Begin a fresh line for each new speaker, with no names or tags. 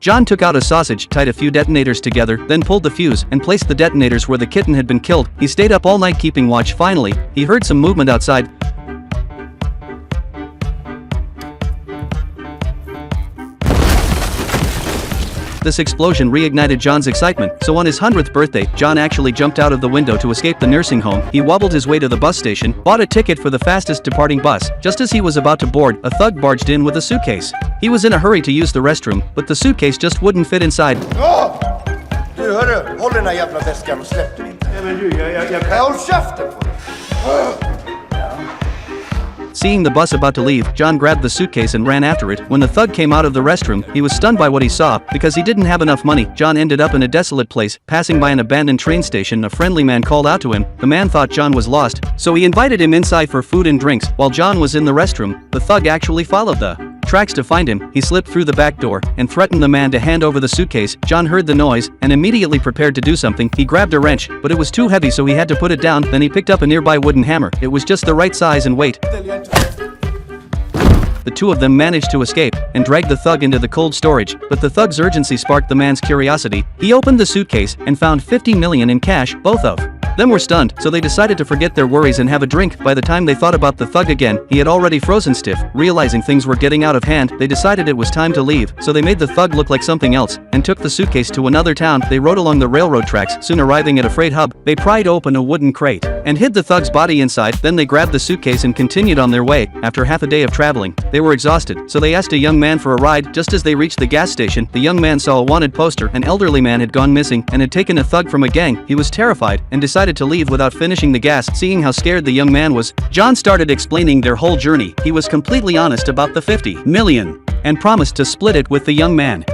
John took out a sausage, tied a few detonators together, then pulled the fuse and placed the detonators where the kitten had been killed. He stayed up all night keeping watch. Finally, he heard some movement outside. This explosion reignited John's excitement, so on his 100th birthday, John actually jumped out of the window to escape the nursing home. He wobbled his way to the bus station, bought a ticket for the fastest departing bus. Just as he was about to board, a thug barged in with a suitcase. He was in a hurry to use the restroom, but the suitcase just wouldn't fit inside.
Du hörru, håll den här jävla väskan och släpp den inte. Håll käften på dig.
Seeing the bus about to leave, John grabbed the suitcase and ran after it. When the thug came out of the restroom, he was stunned by what he saw. Because he didn't have enough money, John ended up in a desolate place. Passing by an abandoned train station, a friendly man called out to him. The man thought John was lost, so he invited him inside for food and drinks. While John was in the restroom, the thug actually followed the tracks to find him. He slipped through the back door and threatened the man to hand over the suitcase. John heard the noise and immediately prepared to do something. He grabbed a wrench, but it was too heavy, so he had to put it down. Then he picked up a nearby wooden hammer. It was just the right size and weight. The two of them managed to escape and dragged the thug into the cold storage, but the thug's urgency sparked the man's curiosity. He opened the suitcase and found 50 million in cash. Both of them were stunned, so they decided to forget their worries and have a drink. By the time they thought about the thug again, he had already frozen stiff. Realizing things were getting out of hand, they decided it was time to leave, so they made the thug look like something else and took the suitcase to another town. They rode along the railroad tracks, soon arriving at a freight hub. They pried open a wooden crate and hid the thug's body inside. Then they grabbed the suitcase and continued on their way. After half a day of traveling, they were exhausted, so they asked a young man for a ride. Just as they reached the gas station, the young man saw a wanted poster. An elderly man had gone missing and had taken a thug from a gang. He was terrified and decided to leave without finishing the gas. Seeing how scared the young man was, John started explaining their whole journey. He was completely honest about the 50 million and promised to split it with the young man.